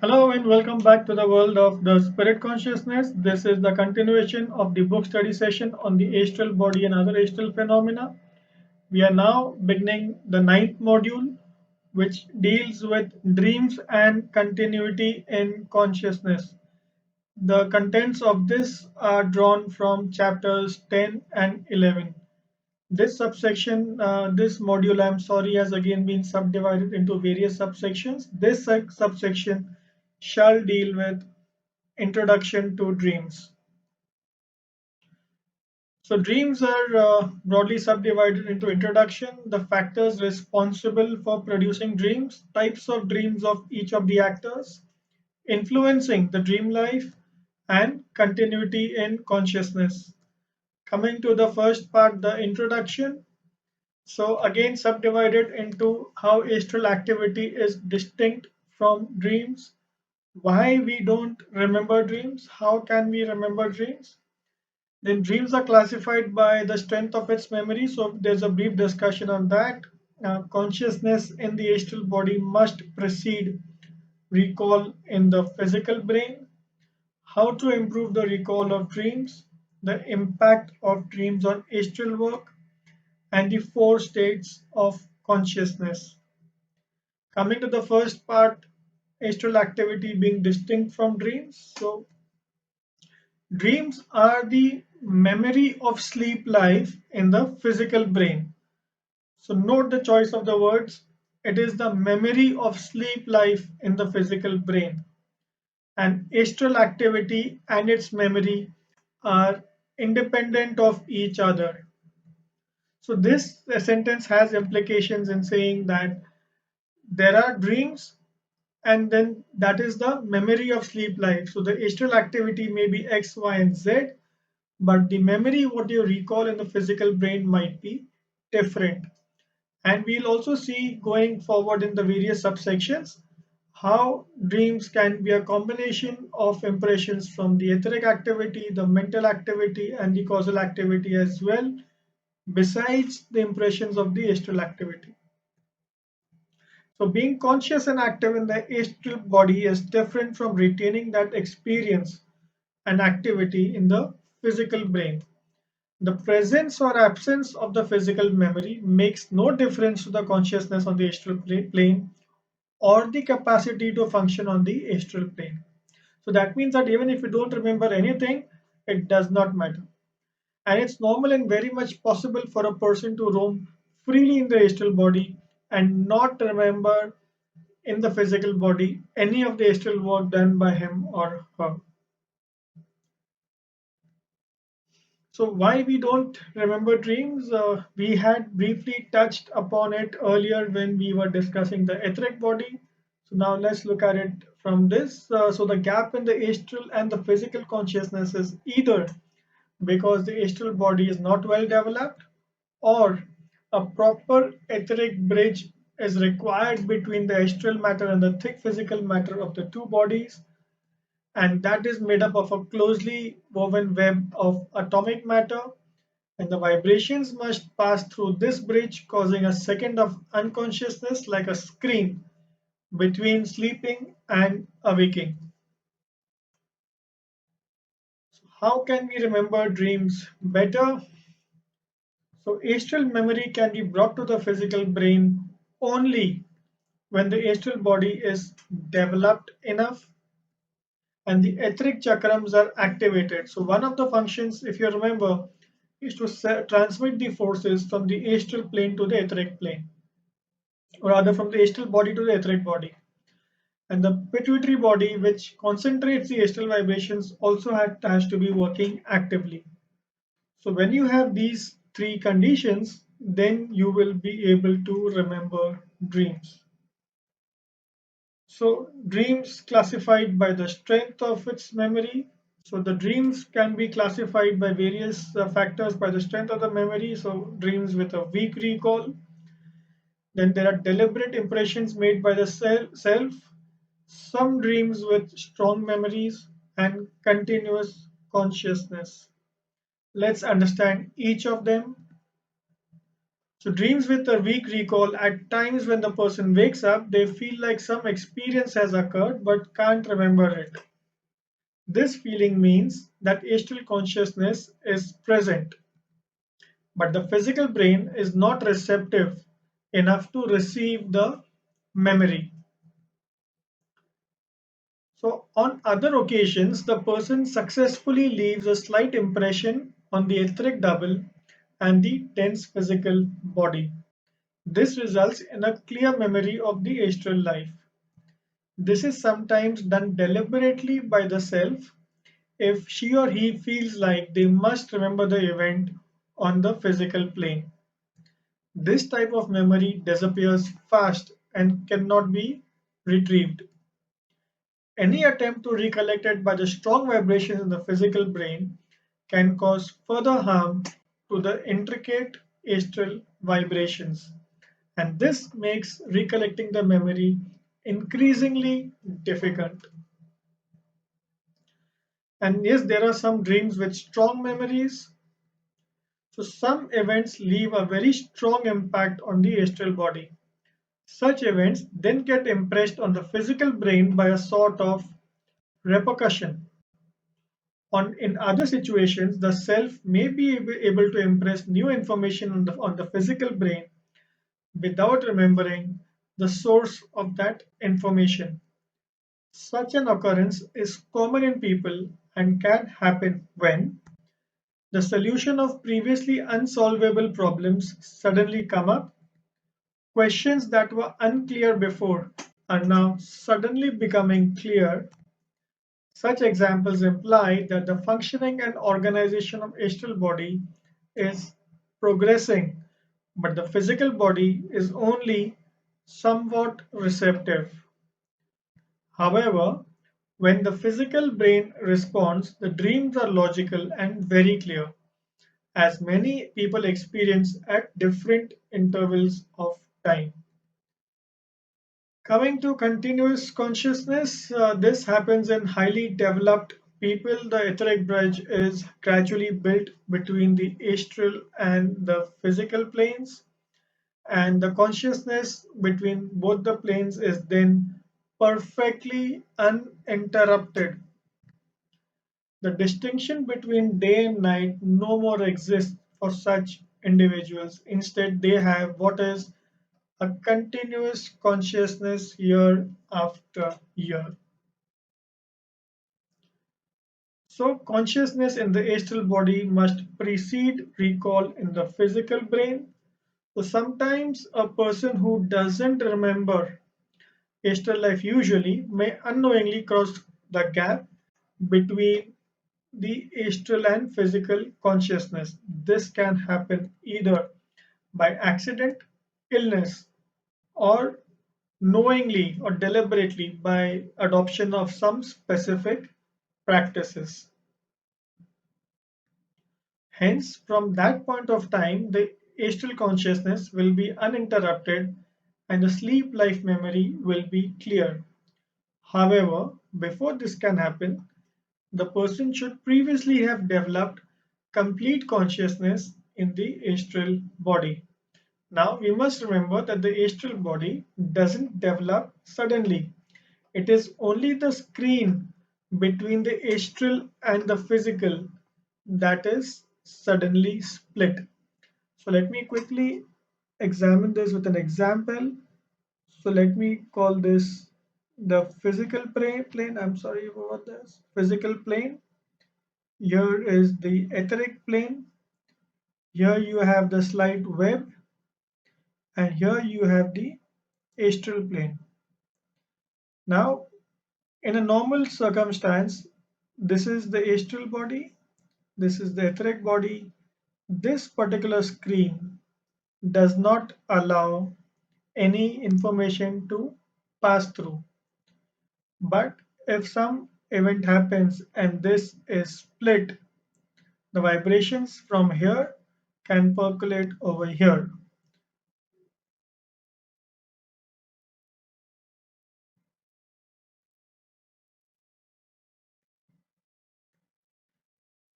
Hello and welcome back to the world of the spirit consciousness. This is the continuation of the book study session on the astral body and other astral phenomena. We are now beginning the ninth module, which deals with dreams and continuity in consciousness. The contents of this are drawn from chapters 10 and 11. This subsection, this module, I'm sorry, has again been subdivided into various subsections. This subsection shall deal with Introduction to Dreams. So dreams are broadly subdivided into introduction, the factors responsible for producing dreams, types of dreams of each of the actors, influencing the dream life, and continuity in consciousness. Coming to the first part, the introduction. So again subdivided into how astral activity is distinct from dreams, why we don't remember dreams, how can we remember dreams. Then dreams are classified by the strength of its memory. So there's a brief discussion on that. Consciousness in the astral body must precede recall in the physical brain. How to improve the recall of dreams, the impact of dreams on astral work, and the four states of consciousness. Coming to the first part, astral activity being distinct from dreams. So dreams are the memory of sleep life in the physical brain. So note the choice of the words. It is the memory of sleep life in the physical brain. And astral activity and its memory are independent of each other. So this sentence has implications in saying that there are dreams and then that is the memory of sleep life. So the astral activity may be X, Y, and Z, but the memory, what you recall in the physical brain, might be different. And we'll also see going forward in the various subsections how dreams can be a combination of impressions from the etheric activity, the mental activity, and the causal activity as well, besides the impressions of the astral activity. So being conscious and active in the astral body is different from retaining that experience and activity in the physical brain. The presence or absence of the physical memory makes no difference to the consciousness on the astral plane or the capacity to function on the astral plane. So that means that even if you don't remember anything, it does not matter. And it's normal and very much possible for a person to roam freely in the astral body and not remember in the physical body any of the astral work done by him or her. So why we don't remember dreams? We had briefly touched upon it earlier when we were discussing the etheric body. So now let's look at it from this. So the gap in the astral and the physical consciousness is either because the astral body is not well developed or a proper etheric bridge is required between the astral matter and the thick physical matter of the two bodies, and that is made up of a closely woven web of atomic matter, and the vibrations must pass through this bridge, causing a second of unconsciousness like a screen between sleeping and awaking. So how can we remember dreams better? So astral memory can be brought to the physical brain only when the astral body is developed enough and the etheric chakrams are activated. So one of the functions, if you remember, is to transmit the forces from the astral plane to the etheric plane, or rather from the astral body to the etheric body. And the pituitary body, which concentrates the astral vibrations, also has to be working actively. So when you have these three conditions, then you will be able to remember dreams. So dreams classified by the strength of its memory. So the dreams can be classified by various factors by the strength of the memory. So dreams with a weak recall. Then there are deliberate impressions made by the self. Some dreams with strong memories and continuous consciousness. Let's understand each of them. So dreams with a weak recall, at times when the person wakes up, they feel like some experience has occurred but can't remember it. This feeling means that astral consciousness is present, but the physical brain is not receptive enough to receive the memory. So, on other occasions, the person successfully leaves a slight impression on the etheric double and the dense physical body. This results in a clear memory of the astral life. This is sometimes done deliberately by the self if she or he feels like they must remember the event on the physical plane. This type of memory disappears fast and cannot be retrieved. Any attempt to recollect it by the strong vibrations in the physical brain can cause further harm to the intricate astral vibrations, and this makes recollecting the memory increasingly difficult. And yes, there are some dreams with strong memories. So some events leave a very strong impact on the astral body. Such events then get impressed on the physical brain by a sort of repercussion. In other situations, the self may be able to impress new information on the physical brain without remembering the source of that information. Such an occurrence is common in people and can happen when the solution of previously unsolvable problems suddenly come up. Questions that were unclear before are now suddenly becoming clear. Such examples imply that the functioning and organization of astral body is progressing, but the physical body is only somewhat receptive. However, when the physical brain responds, the dreams are logical and very clear, as many people experience at different intervals of time. Coming to continuous consciousness, this happens in highly developed people. The etheric bridge is gradually built between the astral and the physical planes, and the consciousness between both the planes is then perfectly uninterrupted. The distinction between day and night no more exists for such individuals. Instead, they have what is a continuous consciousness year after year. So, consciousness in the astral body must precede recall in the physical brain. So, sometimes a person who doesn't remember astral life usually may unknowingly cross the gap between the astral and physical consciousness. This can happen either by accident, illness, or knowingly or deliberately by adoption of some specific practices. Hence, from that point of time, the astral consciousness will be uninterrupted and the sleep life memory will be clear. However, before this can happen, the person should previously have developed complete consciousness in the astral body. Now, we must remember that the astral body doesn't develop suddenly. It is only the screen between the astral and the physical that is suddenly split. So let me quickly examine this with an example. So let me call this the physical plane. I'm sorry about this. Physical plane. Here is the etheric plane. Here you have the slight web, and here you have the astral plane. Now, in a normal circumstance, this is the astral body, this is the etheric body. This particular screen does not allow any information to pass through. But if some event happens and this is split, the vibrations from here can percolate over here.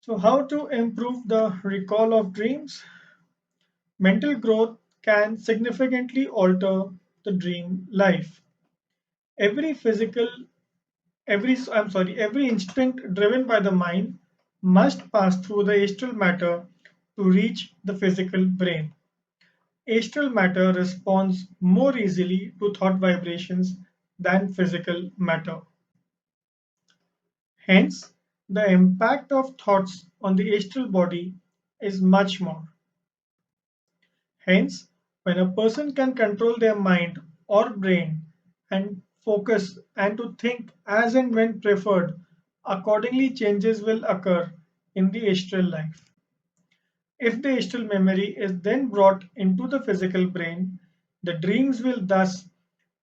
So how to improve the recall of dreams? Mental growth can significantly alter the dream life. Every physical, every instinct driven by the mind must pass through the astral matter to reach the physical brain. Astral matter responds more easily to thought vibrations than physical matter. Hence, the impact of thoughts on the astral body is much more. Hence, when a person can control their mind or brain and focus and to think as and when preferred, accordingly changes will occur in the astral life. If the astral memory is then brought into the physical brain, the dreams will thus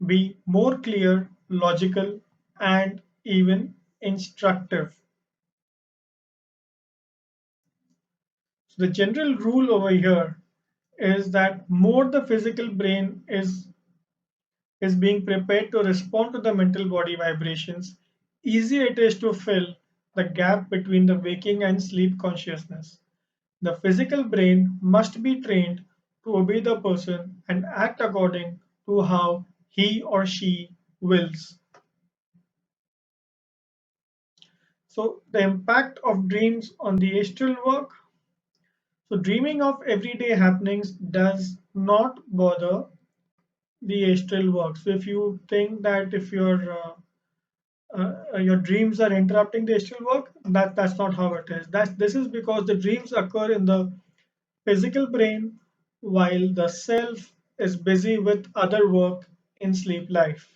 be more clear, logical, and even instructive. So the general rule over here is that more the physical brain is being prepared to respond to the mental body vibrations, easier it is to fill the gap between the waking and sleep consciousness. The physical brain must be trained to obey the person and act according to how he or she wills. So, the impact of dreams on the astral work. So, dreaming of everyday happenings does not bother the astral work. So, if you think that if your dreams are interrupting the astral work, that's not how it is. This is because the dreams occur in the physical brain while the self is busy with other work in sleep life.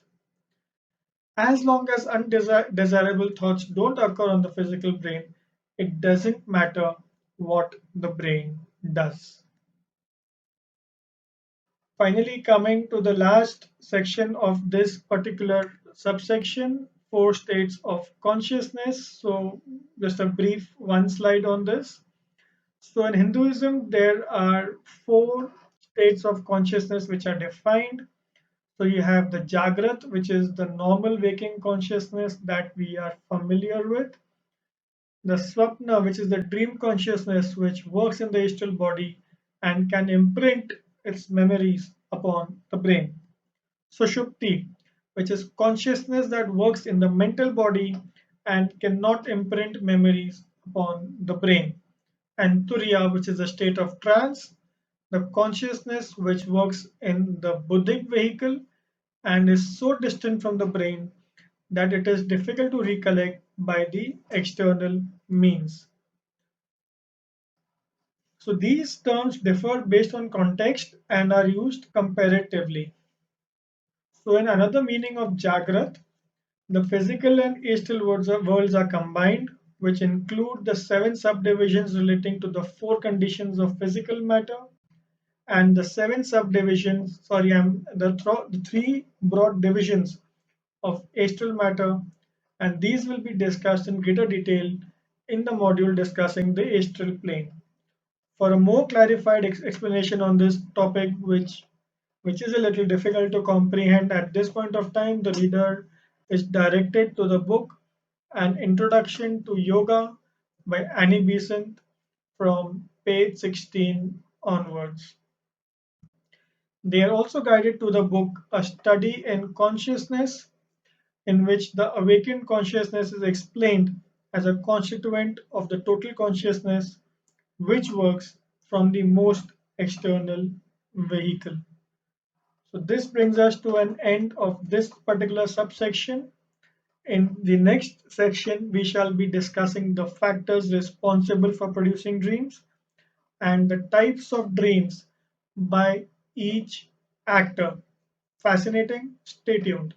As long as undesirable thoughts don't occur on the physical brain, it doesn't matter what the brain does. Finally, coming to the last section of this particular subsection, four states of consciousness. So, just a brief one slide on this. So, in Hinduism, there are four states of consciousness which are defined. So, you have the Jagrat, which is the normal waking consciousness that we are familiar with. The Swapna, which is the dream consciousness which works in the astral body and can imprint its memories upon the brain. Sushupti, which is consciousness that works in the mental body and cannot imprint memories upon the brain. And Turiya, which is a state of trance, the consciousness which works in the Buddhic vehicle and is so distant from the brain that it is difficult to recollect by the external means. So these terms differ based on context and are used comparatively. So in another meaning of Jagrat, the physical and astral worlds are combined, which include the seven subdivisions relating to the four conditions of physical matter and the seven subdivisions, the three broad divisions of astral matter, and these will be discussed in greater detail in the module discussing the astral plane. For a more clarified explanation on this topic, which is a little difficult to comprehend at this point of time, the reader is directed to the book An Introduction to Yoga by Annie Besant from page 16 onwards. They are also guided to the book A Study in Consciousness, in which the awakened consciousness is explained as a constituent of the total consciousness, which works from the most external vehicle. So this brings us to an end of this particular subsection. In the next section, we shall be discussing the factors responsible for producing dreams and the types of dreams by each actor. Fascinating? Stay tuned.